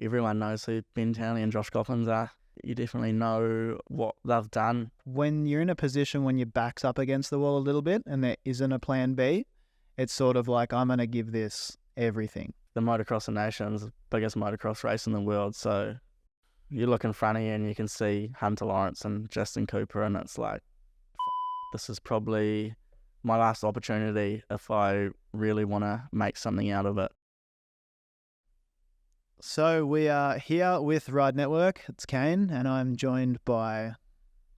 everyone knows who Ben Townley and Josh Coppins are. You definitely know what they've done. When you're in a position when your back's up against the wall a little bit and there isn't a plan B, it's sort of like, I'm going to give this everything. The Motocross of Nations, the biggest motocross race in the world. So you look in front of you and you can see Hunter Lawrence and Justin Cooper, and it's like, this is probably my last opportunity if I really want to make something out of it. So we are here with Ride Network. It's Kane, and I'm joined by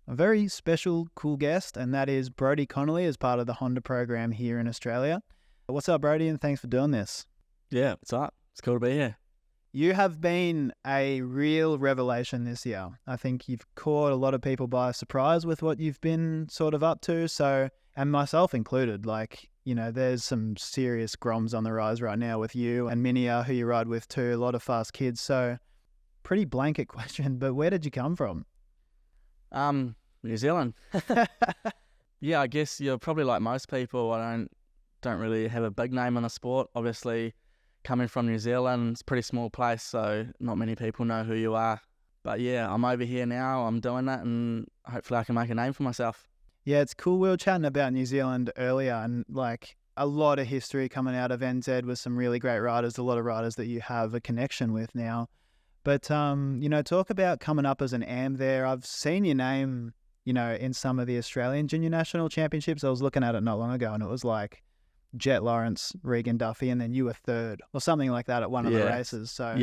a very special, cool guest, and that is Brodie Connolly as part of the Honda program here in Australia. What's up, Brodie, and thanks for doing this. Yeah, what's up? It's cool to be here. You have been a real revelation this year. I think you've caught a lot of people by surprise with what you've been sort of up to. So, and myself included, like, you know, there's some serious groms on the rise right now with you and Minia, who you ride with too, a lot of fast kids. So pretty blanket question, but where did you come from? New Zealand. Yeah, I guess you're probably like most people. I don't really have a big name in the sport. Obviously, coming from New Zealand, it's a pretty small place, so not many people know who you are. But yeah, I'm over here now, I'm doing it, and hopefully I can make a name for myself. Yeah, it's cool. We were chatting about New Zealand earlier, and like a lot of history coming out of NZ with some really great riders, a lot of riders that you have a connection with now. But, you know, talk about coming up as an AM there. I've seen your name, you know, in some of the Australian Junior National Championships. I was looking at it not long ago, and it was like Jet Lawrence, Regan Duffy, and then you were third or something like that at one of the races. So,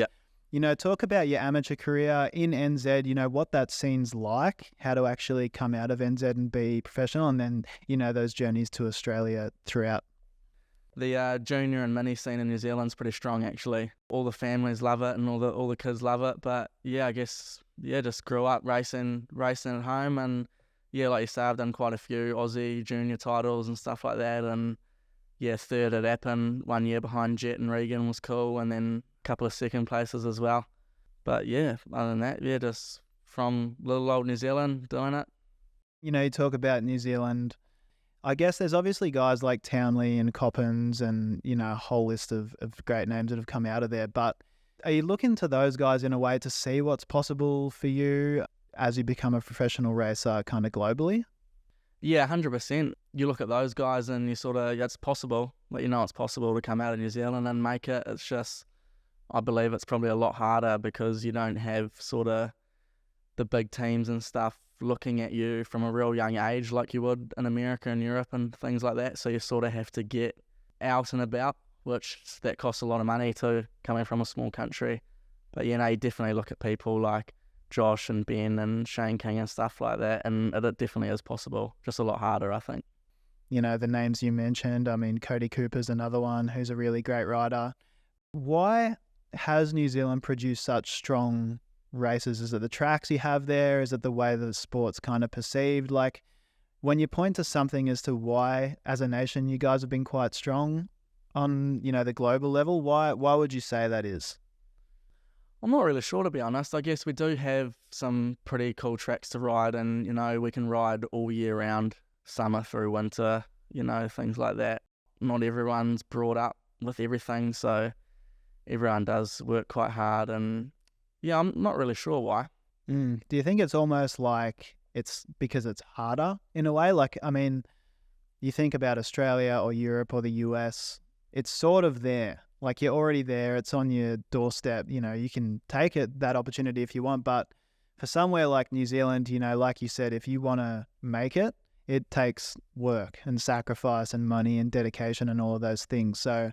you know, talk about your amateur career in NZ, you know, what that scene's like, how to actually come out of NZ and be professional, and then, you know, those journeys to Australia throughout. The junior and mini scene in New Zealand's pretty strong, actually. All the families love it and all the kids love it. But yeah, I guess, just grew up racing at home. And yeah, like you say, I've done quite a few Aussie junior titles and stuff like that. And yeah, third at Appen, 1 year behind Jet and Regan was cool. And then a couple of second places as well. But yeah, other than that, yeah, just from little old New Zealand doing it. You know, you talk about New Zealand. I guess there's obviously guys like Townley and Coppins and, you know, a whole list of great names that have come out of there. But are you looking to those guys in a way to see what's possible for you as you become a professional racer kind of globally? Yeah, 100%. You look at those guys and you sort of, it's possible. But you know it's possible to come out of New Zealand and make it. It's just, I believe it's probably a lot harder because you don't have sort of the big teams and stuff looking at you from a real young age like you would in America and Europe and things like that. So you sort of have to get out and about, which that costs a lot of money too, coming from a small country. But you know, you definitely look at people like Josh and Ben and Shane King and stuff like that, and it definitely is possible, just a lot harder, I think. You know, the names you mentioned, I mean, Cody Cooper's another one who's a really great rider. Why has New Zealand produced such strong races? Is it the tracks you have there? Is it the way that the sport's kind of perceived? Like, when you point to something as to why, as a nation, you guys have been quite strong on, you know, the global level, why would you say that is? I'm not really sure, to be honest. I guess we do have some pretty cool tracks to ride, and, you know, we can ride all year round, summer through winter, you know, things like that. Not everyone's brought up with everything, so everyone does work quite hard, and yeah, I'm not really sure why. Do you think it's almost like it's because it's harder in a way? Like, I mean, you think about Australia or Europe or the US, it's sort of there. Like, you're already there. It's on your doorstep. You know, you can take it, that opportunity if you want. But for somewhere like New Zealand, you know, like you said, if you want to make it, it takes work and sacrifice and money and dedication and all of those things. So,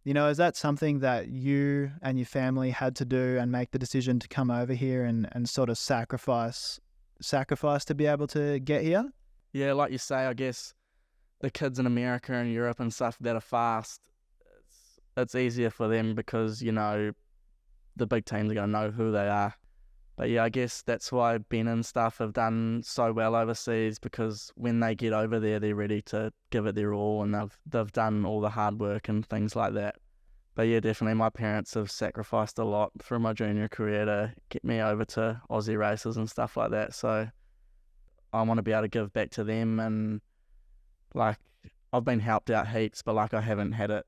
you know, is that something that you and your family had to do and make the decision to come over here and sort of sacrifice to be able to get here? Yeah, like you say, I guess the kids in America and Europe and stuff that are fast, it's easier for them because, you know, the big teams are going to know who they are. But yeah, I guess that's why Ben and stuff have done so well overseas, because when they get over there, they're ready to give it their all, and they've done all the hard work and things like that. But yeah, definitely my parents have sacrificed a lot through my junior career to get me over to Aussie races and stuff like that. So I want to be able to give back to them, and like, I've been helped out heaps, but like, I haven't had it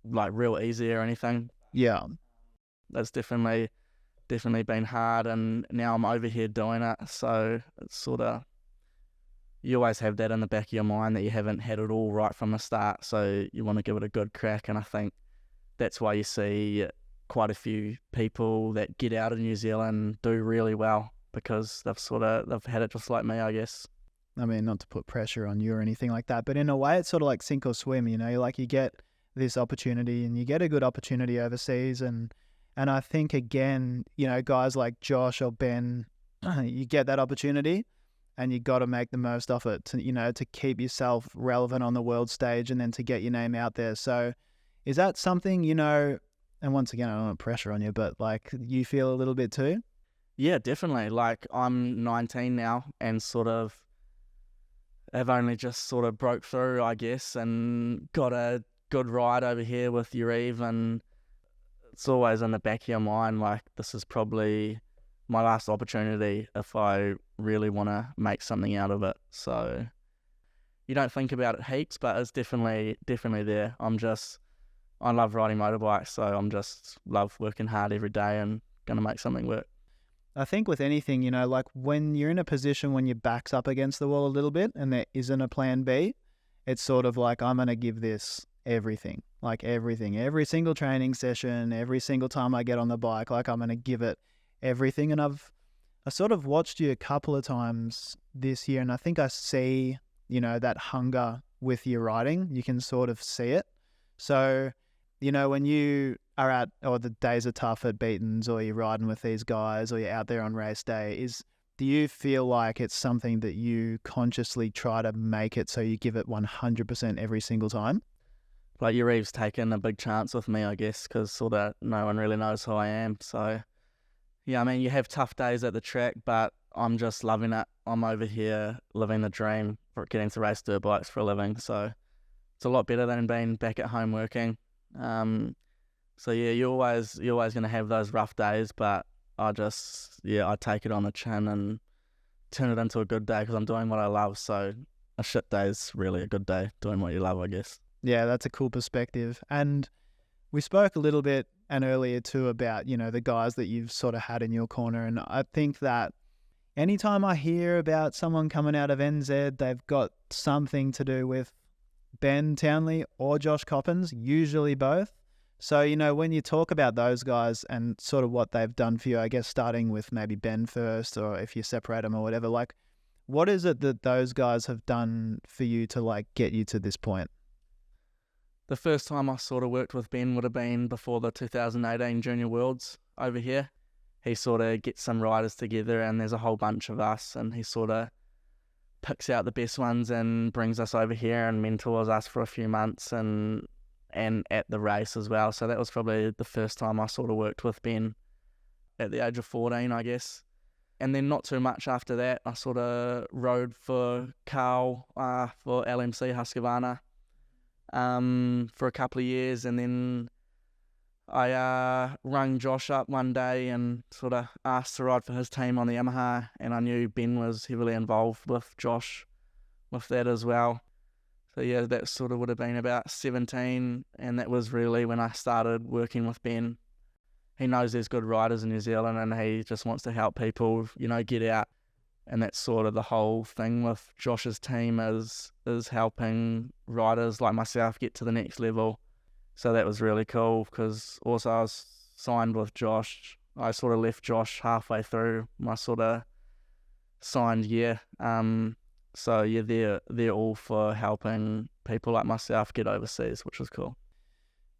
like real easy or anything. Yeah. That's definitely definitely been hard, and now I'm over here doing it. So it's sort of, you always have that in the back of your mind that you haven't had it all right from the start. So you want to give it a good crack. And I think that's why you see quite a few people that get out of New Zealand do really well, because they've had it just like me, I guess. I mean, not to put pressure on you or anything like that, but in a way, it's sort of like sink or swim. Like you get this opportunity, and you get a good opportunity overseas, and I think again, guys like Josh or Ben, you get that opportunity, and you got to make the most of it to keep yourself relevant on the world stage, and then to get your name out there. So, is that something And once again, I don't want pressure on you, but like you feel a little bit too? Yeah, definitely. Like I'm 19 now, and sort of have only just sort of broke through, I guess, and got a good ride over here with Urive, and it's always in the back of your mind, like this is probably my last opportunity if I really want to make something out of it. So you don't think about it heaps, but it's definitely there. I love riding motorbikes, so love working hard every day and gonna make something work. I think with anything, like when you're in a position when your back's up against the wall a little bit and there isn't a plan B, it's sort of like, I'm going to give this everything, every single training session, every single time I get on the bike, like I'm going to give it everything. And I sort of watched you a couple of times this year, and I think I see, that hunger with your riding. You can sort of see it. So, when you are or the days are tough at Beatons, or you're riding with these guys, or you're out there on race day, do you feel like it's something that you consciously try to make it so you give it 100% every single time? Like Urive's taken a big chance with me, I guess, because sort of no one really knows who I am. So, yeah, I mean, you have tough days at the track, but I'm just loving it. I'm over here living the dream for getting to race dirt bikes for a living. So it's a lot better than being back at home working. So yeah, you're always going to have those rough days, but I take it on the chin and turn it into a good day because I'm doing what I love. So a shit day is really a good day, doing what you love, I guess. Yeah, that's a cool perspective. And we spoke a little bit and earlier too about, the guys that you've sort of had in your corner. And I think that anytime I hear about someone coming out of NZ, they've got something to do with Ben Townley or Josh Coppens, usually both. So, when you talk about those guys and sort of what they've done for you, I guess starting with maybe Ben first, or if you separate them or whatever, like what is it that those guys have done for you to like get you to this point? The first time I sort of worked with Ben would have been before the 2018 Junior Worlds over here. He sort of gets some riders together, and there's a whole bunch of us, and he sort of picks out the best ones and brings us over here and mentors us for a few months and at the race as well. So that was probably the first time I sort of worked with Ben at the age of 14, I guess. And then not too much after that, I sort of rode for Carl for LMC Husqvarna for a couple of years, and then I rung Josh up one day and sort of asked to ride for his team on the Yamaha, and I knew Ben was heavily involved with Josh with that as well. So yeah, that sort of would have been about 17, and that was really when I started working with Ben. He knows there's good riders in New Zealand, and he just wants to help people, get out. And that's sort of the whole thing with Josh's team is helping riders like myself get to the next level. So that was really cool, because also I was signed with Josh. I sort of left Josh halfway through my sort of signed year. So yeah, they're all for helping people like myself get overseas, which was cool.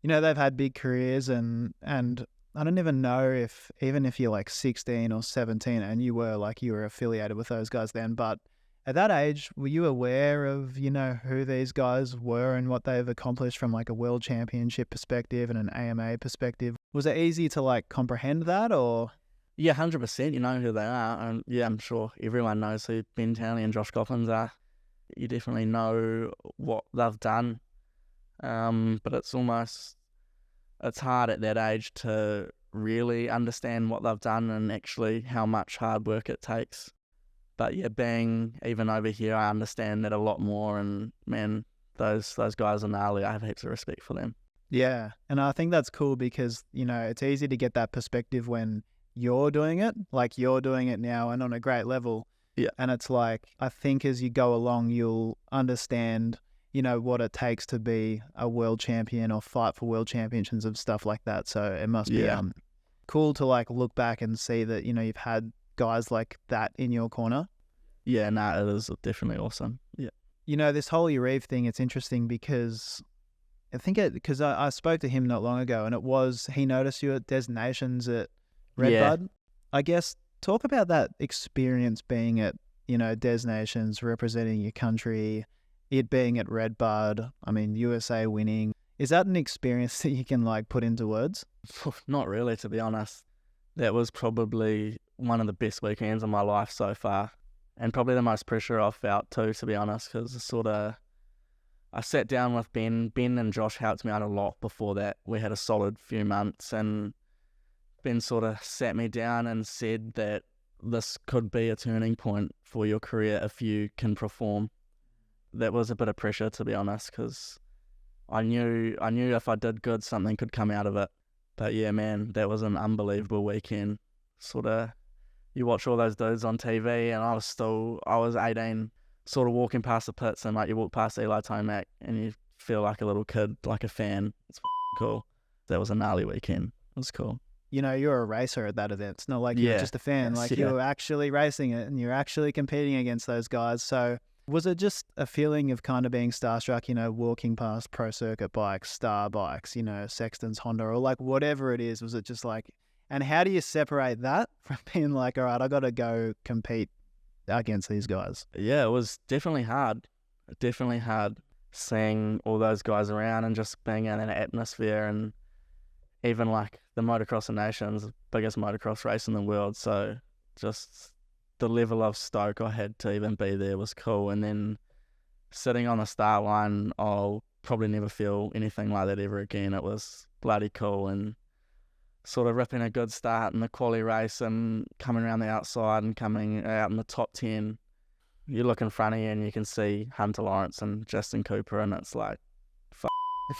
They've had big careers, and I don't even know if, even if you're like 16 or 17 and you were affiliated with those guys then, but at that age, were you aware of, who these guys were and what they've accomplished from like a world championship perspective and an AMA perspective? Was it easy to like comprehend that, or? Yeah, 100%. You know who they are. And yeah, I'm sure everyone knows who Ben Townley and Josh Coppens are. You definitely know what they've done. But it's hard at that age to really understand what they've done and actually how much hard work it takes. But yeah, even over here, I understand that a lot more. And man, those guys are gnarly. I have heaps of respect for them. Yeah, and I think that's cool because, it's easy to get that perspective when you're doing it. Like, you're doing it now and on a great level. Yeah. And it's like, I think as you go along, you'll understand, what it takes to be a world champion or fight for world championships and stuff like that. So it must be cool to like look back and see that, you've had guys like that in your corner. Yeah, it is definitely awesome. Yeah. This whole Uribe thing, it's interesting because I think because I spoke to him not long ago, and he noticed you at Des Nations at Redbud. I guess talk about that experience being at, Des Nations, representing your country, it being at Redbud, I mean, USA winning. Is that an experience that you can like put into words? Not really, to be honest. That was probably one of the best weekends of my life so far, and probably the most pressure I've felt too, to be honest, because I sat down with Ben and Josh helped me out a lot before that. We had a solid few months, and Ben sort of sat me down and said that this could be a turning point for your career if you can perform. That was a bit of pressure, to be honest, because I knew if I did good, something could come out of it. But yeah, man, that was an unbelievable weekend. You watch all those dudes on TV, and I was 18, sort of walking past the pits, and like you walk past Eli Tomac, and you feel like a little kid, like a fan. It's cool. That was a gnarly weekend. It was cool. You're a racer at that event. It's not like you're just a fan. Like you're actually racing it, and you're actually competing against those guys. So was it just a feeling of kind of being starstruck, walking past pro circuit bikes, star bikes, Sexton's Honda, or like whatever it is? Was it just like, and how do you separate that from being like, all right, I got to go compete against these guys? Yeah, it was definitely hard. Definitely hard seeing all those guys around and just being in an atmosphere, and even like the Motocross of Nations, biggest motocross race in the world. So just the level of stoke I had to even be there was cool. And then sitting on the start line, I'll probably never feel anything like that ever again. It was bloody cool, and sort of ripping a good start in the quali race and coming around the outside and coming out in the top 10. You look in front of you and you can see Hunter Lawrence and Justin Cooper, and it's like,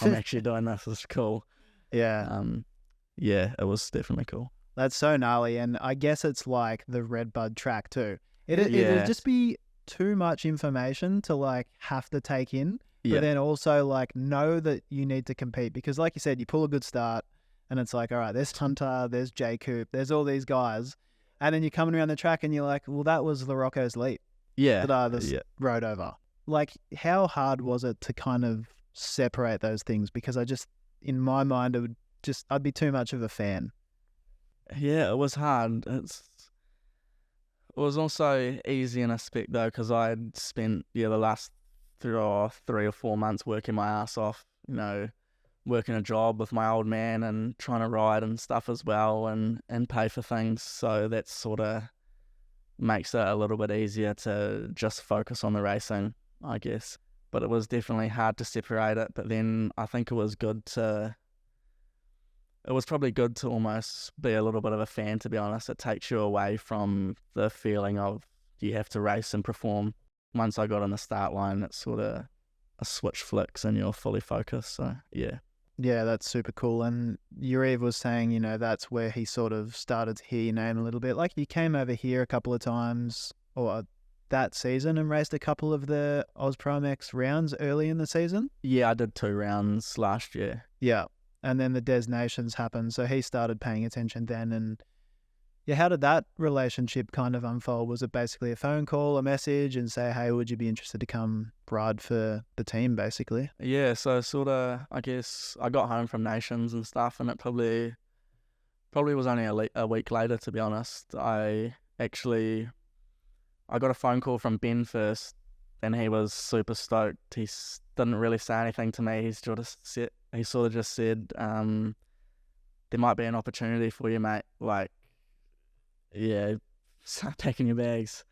I'm actually doing this. It's cool. Yeah. Yeah, it was definitely cool. That's so gnarly, and I guess it's like the Redbud track too. It'll just be too much information to like have to take in, but then also like know that you need to compete, because like you said, you pull a good start, and it's like, all right, there's Hunter, there's J Coop, there's all these guys, and then you're coming around the track and you're like, well, that was the Rocco's Leap that I just rode over. Like, how hard was it to kind of separate those things? Because in my mind, I'd be too much of a fan. Yeah, it was hard. It was also easy in a aspect though, because I had spent the last 3 or 4 months working my ass off, working a job with my old man and trying to ride and stuff as well, and pay for things. So that sort of makes it a little bit easier to just focus on the racing, I guess. But it was definitely hard to separate it. But then I think it was probably good to almost be a little bit of a fan, to be honest. It takes you away from the feeling of you have to race and perform. Once I got on the start line, it's sort of a switch flicks and you're fully focused. So, yeah. Yeah, that's super cool. And Uribe was saying, that's where he sort of started to hear your name a little bit. Like, you came over here a couple of times or that season and raced a couple of the Auspro-MX rounds early in the season. Yeah, I did 2 rounds last year. Yeah. And then the Des Nations happened, so he started paying attention then. And yeah, how did that relationship kind of unfold? Was it basically a phone call, a message, and say, hey, would you be interested to come ride for the team, basically? Yeah, so sort of, I guess, I got home from Nations and stuff, and it probably was only a week later, to be honest. I got a phone call from Ben first, and he was super stoked. He didn't really say anything to me. He sort of just said, there might be an opportunity for you, mate. Like, yeah, start packing your bags.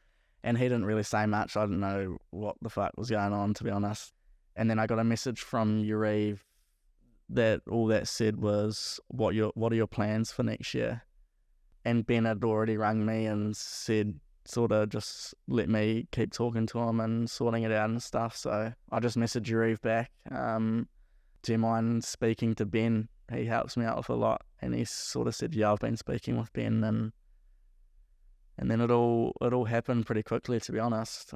And he didn't really say much. I didn't know what the fuck was going on, to be honest. And then I got a message from Uribe that all that said was, what are your plans for next year? And Ben had already rung me and said, sort of just let me keep talking to him and sorting it out and stuff. So I just messaged Uribe back. Do you mind speaking to Ben? He helps me out with a lot. And he sort of said, yeah, I've been speaking with Ben, and then it all happened pretty quickly, to be honest.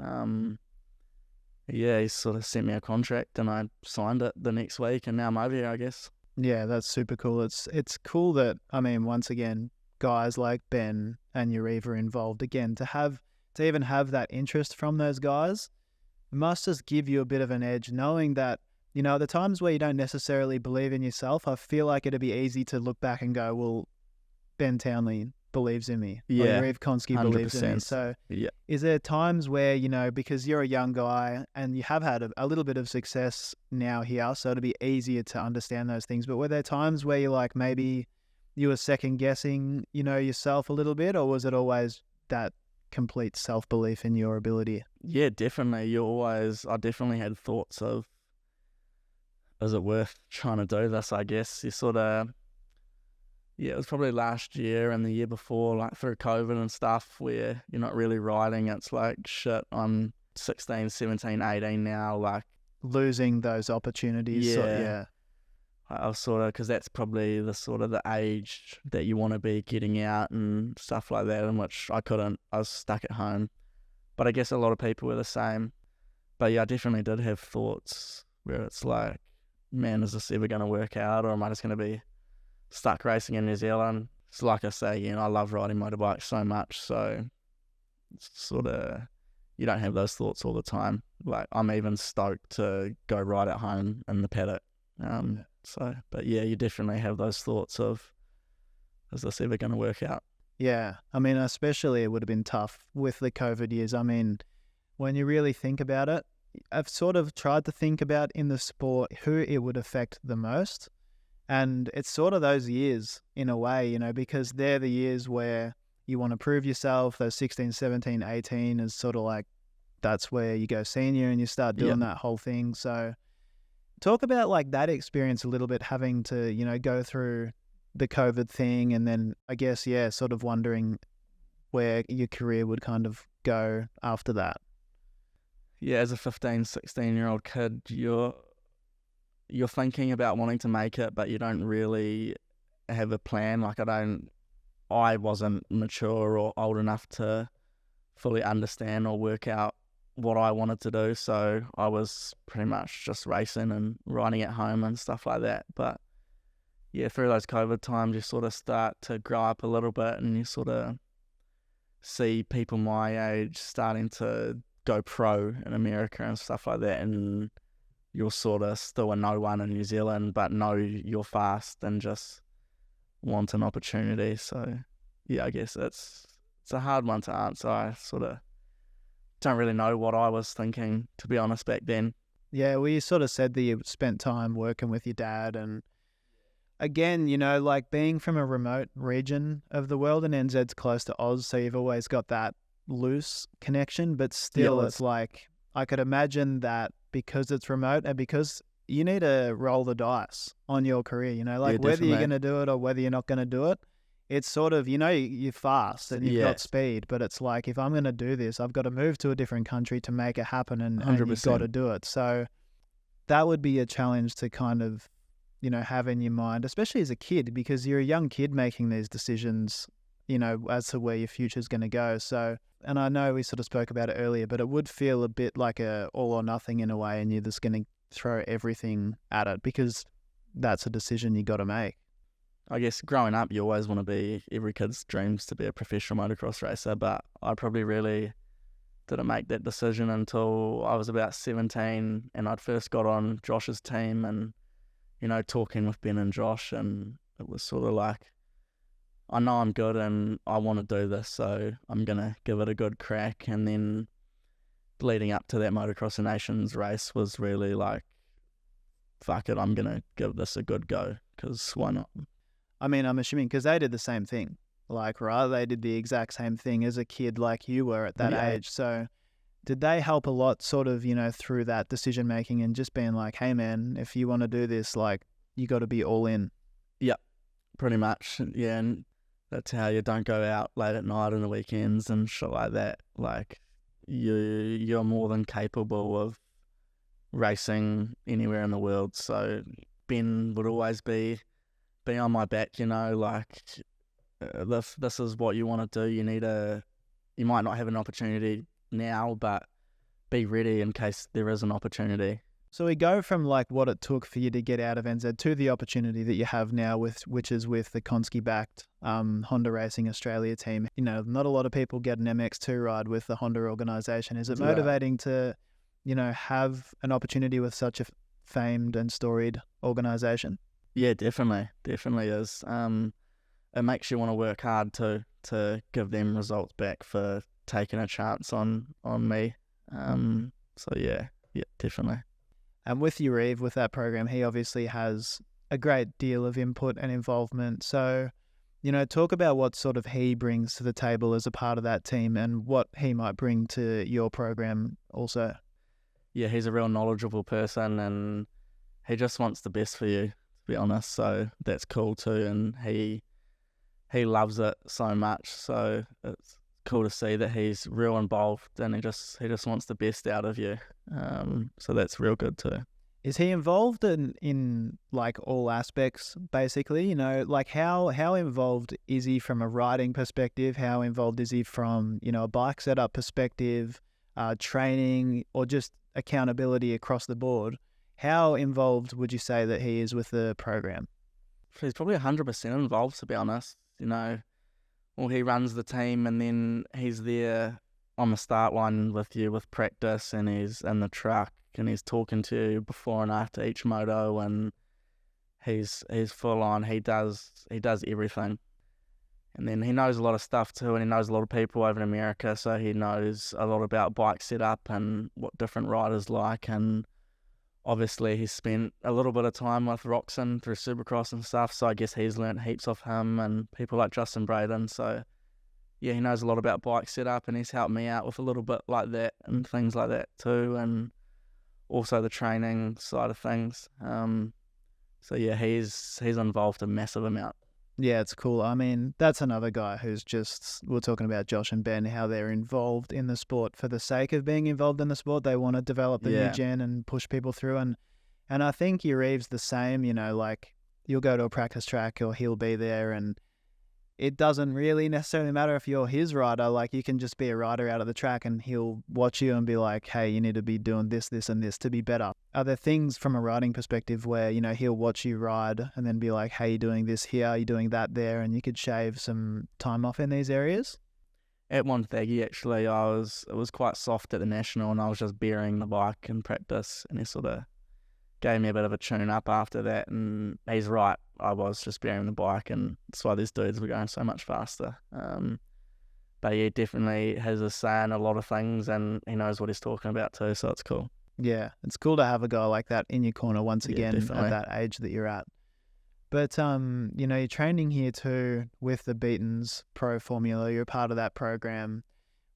Yeah, he sort of sent me a contract and I signed it the next week, and now I'm over here, I guess. Yeah, that's super cool. It's cool that, I mean, once again, guys like Ben and Yariv are involved again. To even have that interest from those guys must just give you a bit of an edge, knowing that, the times where you don't necessarily believe in yourself, I feel like it'd be easy to look back and go, well, Ben Townley believes in me. Yeah, or Yariv Konsky believes in me. 100%. So Yeah. is there times where, because you're a young guy and you have had a little bit of success now here, so it'd be easier to understand those things, but were there times where you're like, maybe you were second guessing, yourself a little bit, or was it always that complete self-belief in your ability? Yeah, definitely. I definitely had thoughts of, is it worth trying to do this, I guess. You sort of, yeah, it was probably last year and the year before, like through COVID and stuff, where you're not really riding. It's like, shit, I'm 16, 17, 18 now, like losing those opportunities. Yeah. Yeah. I was sort of, because that's probably the sort of the age that you want to be getting out and stuff like that, in which I couldn't. I was stuck at home. But I guess a lot of people were the same. But yeah, I definitely did have thoughts where it's like, man, is this ever going to work out, or am I just going to be stuck racing in New Zealand? It's like I say, I love riding motorbikes so much, so it's sort of, you don't have those thoughts all the time. Like, I'm even stoked to go ride at home in the paddock. So, but yeah, you definitely have those thoughts of, is this ever going to work out? Yeah. I mean, especially it would have been tough with the COVID years. I mean, when you really think about it, I've sort of tried to think about in the sport who it would affect the most. And it's sort of those years in a way, because they're the years where you want to prove yourself. Those 16, 17, 18 is sort of like, that's where you go senior and you start doing that whole thing. So talk about like that experience a little bit, having to, go through the COVID thing, and then I guess, sort of wondering where your career would kind of go after that. Yeah, as a 15, 16-year-old kid, you're thinking about wanting to make it, but you don't really have a plan. Like, I wasn't mature or old enough to fully understand or work out what I wanted to do, so I was pretty much just racing and riding at home and stuff like that. But yeah, through those COVID times, you sort of start to grow up a little bit, and you sort of see people my age starting to go pro in America and stuff like that, and you're sort of still a no one in New Zealand, but know you're fast and just want an opportunity. So yeah, I guess it's a hard one to answer. I sort of don't really know what I was thinking, to be honest, back then. Yeah, well, you sort of said that you spent time working with your dad, and again, like being from a remote region of the world, and NZ's close to Oz, so you've always got that loose connection, but still it's like, I could imagine that because it's remote and because you need to roll the dice on your career, like whether you're going to do it or whether you're not going to do it. It's sort of, you're fast and you've got speed, but it's like, if I'm going to do this, I've got to move to a different country to make it happen, and you've got to do it. So that would be a challenge to kind of, have in your mind, especially as a kid, because you're a young kid making these decisions, as to where your future's going to go. So, and I know we sort of spoke about it earlier, but it would feel a bit like a all or nothing in a way, and you're just going to throw everything at it because that's a decision you got to make. I guess growing up, you always want to be, every kid's dreams to be a professional motocross racer, but I probably really didn't make that decision until I was about 17 and I'd first got on Josh's team, and, talking with Ben and Josh, and it was sort of like, I know I'm good and I want to do this, so I'm going to give it a good crack. And then leading up to that Motocross of Nations race was really like, fuck it, I'm going to give this a good go, because why not? I mean, I'm assuming because they did the same thing, like, right? They did the exact same thing as a kid like you were at that age. So did they help a lot sort of, through that decision making and just being like, hey man, if you want to do this, like, you got to be all in? Yep, pretty much. Yeah, and that's how you don't go out late at night on the weekends and shit like that. Like, you're more than capable of racing anywhere in the world. So Ben would always be be on my back, like this is what you want to do. You might not have an opportunity now, but be ready in case there is an opportunity. So we go from like what it took for you to get out of NZ to the opportunity that you have now, which is with the Konski-backed Honda Racing Australia team. Not a lot of people get an MX2 ride with the Honda organisation. Is it motivating to, have an opportunity with such a famed and storied organisation? Yeah, definitely is. It makes you want to work hard to give them results back for taking a chance on me. So yeah, definitely. And with Uriv, with that program, he obviously has a great deal of input and involvement. So, talk about what sort of he brings to the table as a part of that team and what he might bring to your program also. Yeah, he's a real knowledgeable person and he just wants the best for you, to be honest. So that's cool too. And he loves it so much. So it's cool to see that he's real involved and he just wants the best out of you. So that's real good too. Is he involved in like all aspects basically? Like how involved is he from a riding perspective? How involved is he from, a bike setup perspective, training, or just accountability across the board? How involved would you say that he is with the program? He's probably 100% involved, to be honest. Well, he runs the team and then he's there on the start line with you with practice, and he's in the truck and he's talking to you before and after each moto, and he's full on. He does everything. And then he knows a lot of stuff too, and he knows a lot of people over in America, so he knows a lot about bike setup and what different riders like. And obviously he's spent a little bit of time with Roxon through Supercross and stuff, so I guess he's learnt heaps off him and people like Justin Braden. So yeah, he knows a lot about bike setup and he's helped me out with a little bit like that and things like that too, and also the training side of things. So yeah, he's involved a massive amount. Yeah, it's cool. I mean, that's another guy who's we're talking about Josh and Ben, how they're involved in the sport for the sake of being involved in the sport. They want to develop the new gen and push people through. And I think Uriev's the same, like you'll go to a practice track or he'll be there, and it doesn't really necessarily matter if you're his rider. Like you can just be a rider out of the track and he'll watch you and be like, hey, you need to be doing this, this, and this to be better. Are there things from a riding perspective where, he'll watch you ride and then be like, hey, you're doing this here, you're doing that there, and you could shave some time off in these areas? At one thaggy, actually, it was quite soft at the National and I was just bearing the bike in practice, and he sort of gave me a bit of a tune up after that, and he's right. I was just bearing the bike, and that's why these dudes were going so much faster. But yeah, definitely has a say in a lot of things, and he knows what he's talking about too, so it's cool. Yeah, it's cool to have a guy like that in your corner once again at that age that you're at. But, you're training here too with the Beatons Pro Formula. You're a part of that program,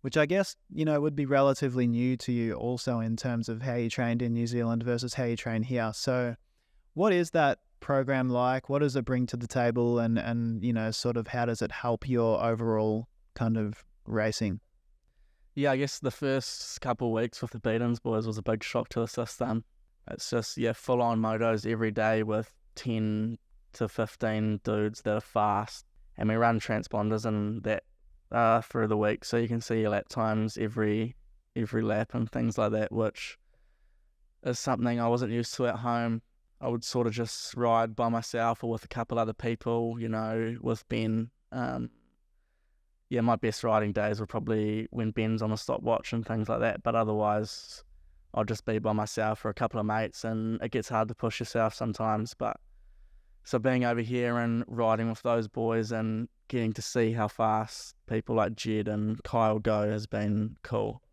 which I guess, would be relatively new to you also in terms of how you trained in New Zealand versus how you train here. So what is that program like? What does it bring to the table? And sort of how does it help your overall kind of racing? Yeah, I guess the first couple of weeks with the Beatons boys was a big shock to the system. It's just, full-on motos every day with 10 to 15 dudes that are fast. And we run transponders and that through the week, so you can see your lap times every lap and things like that, which is something I wasn't used to at home. I would sort of just ride by myself or with a couple other people, with Ben. My best riding days were probably when Ben's on a stopwatch and things like that, but otherwise I'll just be by myself or a couple of mates, and it gets hard to push yourself sometimes. But so being over here and riding with those boys and getting to see how fast people like Jed and Kyle go has been cool.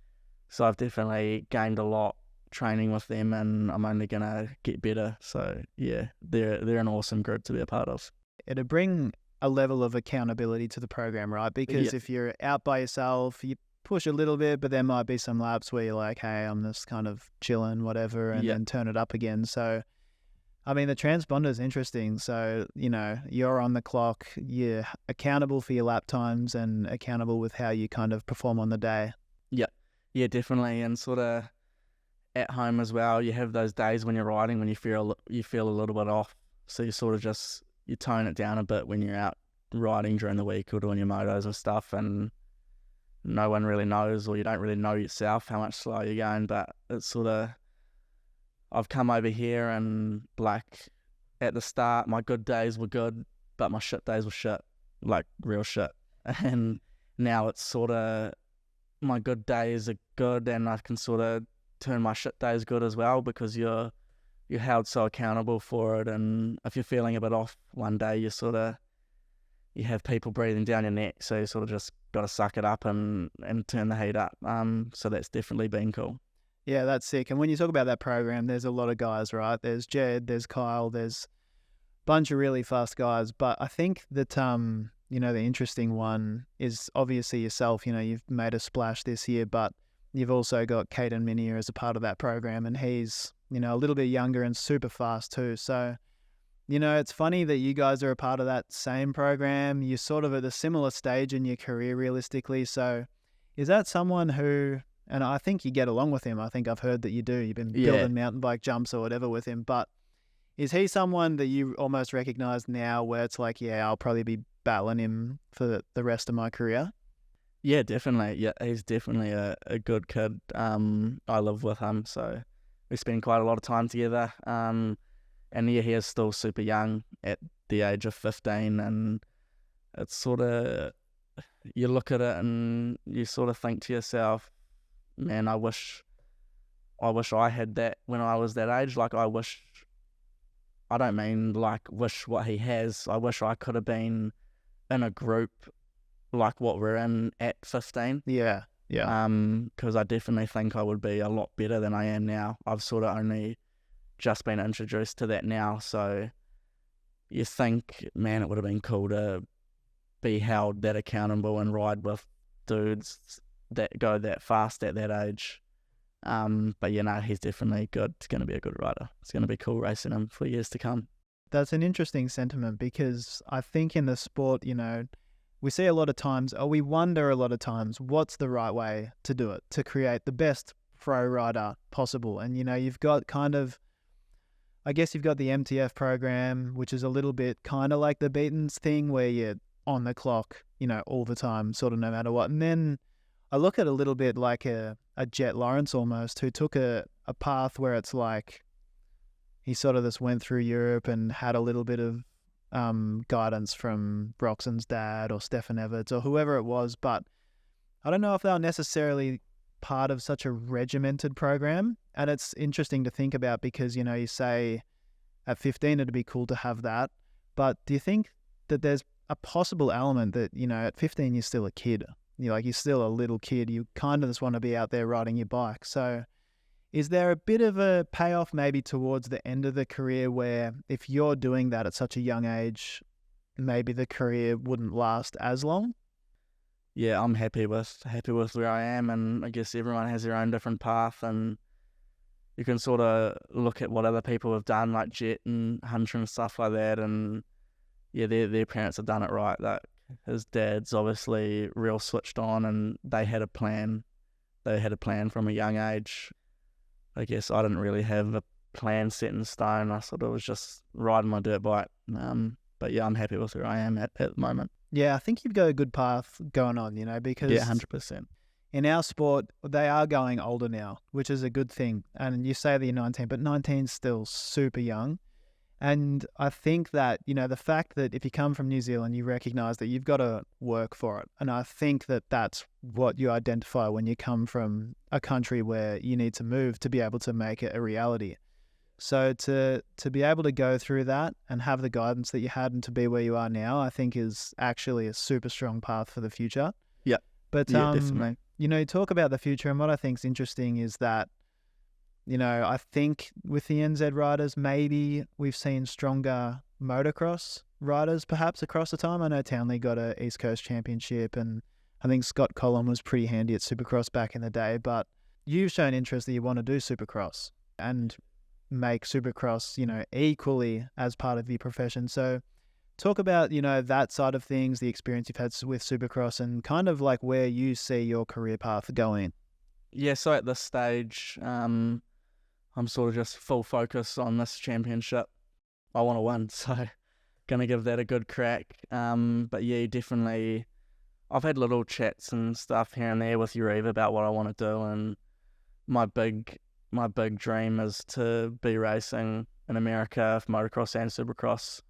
So I've definitely gained a lot training with them, and I'm only going to get better. So yeah, they're an awesome group to be a part of. It'll bring a level of accountability to the program, right? Because if you're out by yourself, you push a little bit, but there might be some laps where you're like, hey, I'm just kind of chilling, whatever, and then turn it up again. So I mean, the transponder is interesting. So, you're on the clock, you're accountable for your lap times and accountable with how you kind of perform on the day. Yeah, definitely. And sort of at home as well, you have those days when you're riding when you feel a little bit off. So you sort of just you tone it down a bit when you're out riding during the week or doing your motos and stuff, and no one really knows, or you don't really know yourself how much slower you're going. But it's sort of, I've come over here and like at the start, my good days were good, but my shit days were shit, like real shit. And now it's sort of, my good days are good, and I can sort of turn my shit days good as well, because you're held so accountable for it. And if you're feeling a bit off one day, you have people breathing down your neck, so you sort of just got to suck it up and turn the heat up. So that's definitely been cool. Yeah, that's sick. And when you talk about that program, there's a lot of guys, right? There's Jed, there's Kyle, there's a bunch of really fast guys. But I think that, the interesting one is obviously yourself. You've made a splash this year, but you've also got Caden Minier as a part of that program, and he's, a little bit younger and super fast too. So, it's funny that you guys are a part of that same program. You're sort of at a similar stage in your career, realistically. So is that someone who, and I think you get along with him. I think I've heard that you do. You've been building mountain bike jumps or whatever with him. But is he someone that you almost recognize now where it's like, yeah, I'll probably be battling him for the rest of my career? Yeah, definitely. Yeah, he's definitely a good kid. I live with him, so we spend quite a lot of time together. And yeah, he is still super young at the age of 15, and it's sort of, you look at it and you sort of think to yourself, man, I wish I had that when I was that age. Like, I don't mean like wish what he has. I wish I could have been in a group like what we're in at 15. Yeah. Because I definitely think I would be a lot better than I am now. I've sort of only just been introduced to that now, so you think, man, it would have been cool to be held that accountable and ride with dudes that go that fast at that age. But he's definitely good. He's going to be a good rider. It's going to be cool racing him for years to come. That's an interesting sentiment, because I think in the sport, we see a lot of times, or we wonder a lot of times, what's the right way to do it, to create the best pro rider possible. And, you've got you've got the MTF program, which is a little bit kind of like the Beatons thing, where you're on the clock, all the time, sort of no matter what. And then I look at a little bit like a Jet Lawrence almost, who took a path where it's like he sort of just went through Europe and had a little bit of guidance from Broxton's dad or Stefan Everts or whoever it was. But I don't know if they were necessarily part of such a regimented program. And it's interesting to think about, because, you say at 15 it'd be cool to have that. But do you think that there's a possible element that, at 15 you're still a kid? You're still a little kid. You kind of just want to be out there riding your bike. So is there a bit of a payoff maybe towards the end of the career, where if you're doing that at such a young age, maybe the career wouldn't last as long? Yeah, I'm happy with where I am, and I guess everyone has their own different path, and you can sort of look at what other people have done, like Jet and Hunter and stuff like that, and yeah, their parents have done it right. Like, his dad's obviously real switched on, and they had a plan. They had a plan from a young age. I guess I didn't really have a plan set in stone. I sort of was just riding my dirt bike. But yeah, I'm happy with where I am at the moment. Yeah, I think you've got a good path going on, because yeah, 100%. In our sport, they are going older now, which is a good thing. And you say that you're 19, but 19's still super young. And I think that, the fact that if you come from New Zealand, you recognise that you've got to work for it. And I think that that's what you identify when you come from a country where you need to move to be able to make it a reality. So to be able to go through that and have the guidance that you had and to be where you are now, I think is actually a super strong path for the future. Yeah. But, yeah, definitely. You talk about the future, and what I think is interesting is that, I think with the NZ riders, maybe we've seen stronger motocross riders perhaps across the time. I know Townley got a East Coast Championship, and I think Scott Collum was pretty handy at Supercross back in the day. But you've shown interest that you want to do Supercross and make Supercross, equally as part of your profession. So talk about, that side of things, the experience you've had with Supercross, and kind of like where you see your career path going. Yeah, so at this stage, I'm sort of just full focus on this championship. I want to win, so gonna give that a good crack. But yeah, definitely. I've had little chats and stuff here and there with Uribe about what I want to do, and my big dream is to be racing in America for motocross and supercross.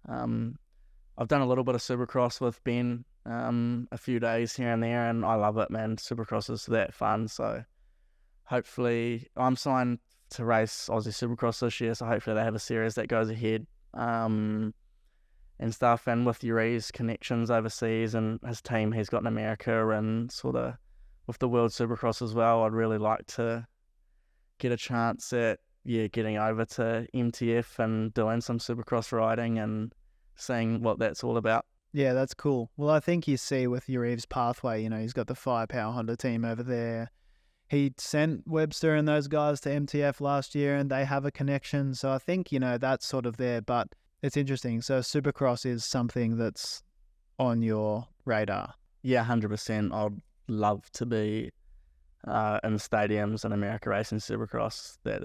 I've done a little bit of supercross with Ben, a few days here and there, and I love it, man. Supercross is that fun, so hopefully I'm signed to race Aussie Supercross this year, so hopefully they have a series that goes ahead. And stuff, and with Uri's connections overseas and his team he's got in America and sort of with the World Supercross as well, I'd really like to get a chance at getting over to MTF and doing some Supercross riding and seeing what that's all about. Yeah, that's cool. Well, I think you see with Uri's pathway, you know, he's got the Firepower Honda team over there. He sent Webster and those guys to MTF last year and they have a connection, so I think, you know, that's sort of there, but it's interesting. So Supercross is something that's on your radar. Yeah, 100%. I'd love to be in stadiums in America racing Supercross. That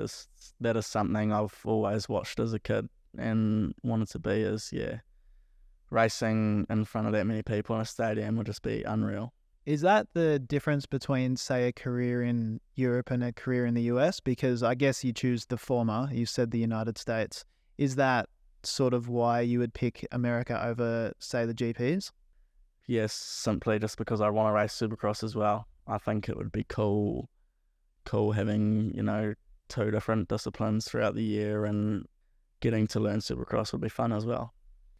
is something I've always watched as a kid and wanted to be. Is racing in front of that many people in a stadium would just be unreal. Is that the difference between, say, a career in Europe and a career in the US? Because I guess you choose the former. You said the United States. Is that sort of why you would pick America over, say, the GPs? Yes, simply just because I want to race Supercross as well. I think it would be cool having, you know, 2 different disciplines throughout the year, and getting to learn Supercross would be fun as well.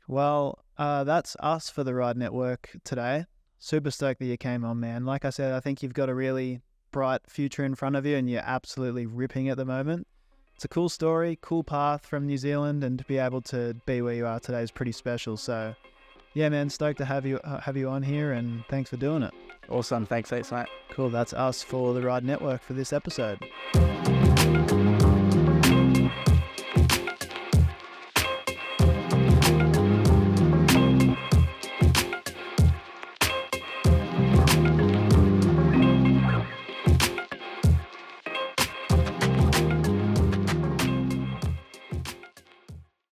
Well, that's us for the Ride Network today. Super stoked that you came on, man. Like I said, I think you've got a really bright future in front of you and you're absolutely ripping at the moment. It's a cool story, cool path from New Zealand, and to be able to be where you are today is pretty special. So, yeah, man, stoked to have you on here, and thanks for doing it. Awesome, thanks, mate. Cool, that's us for the Ride Network for this episode.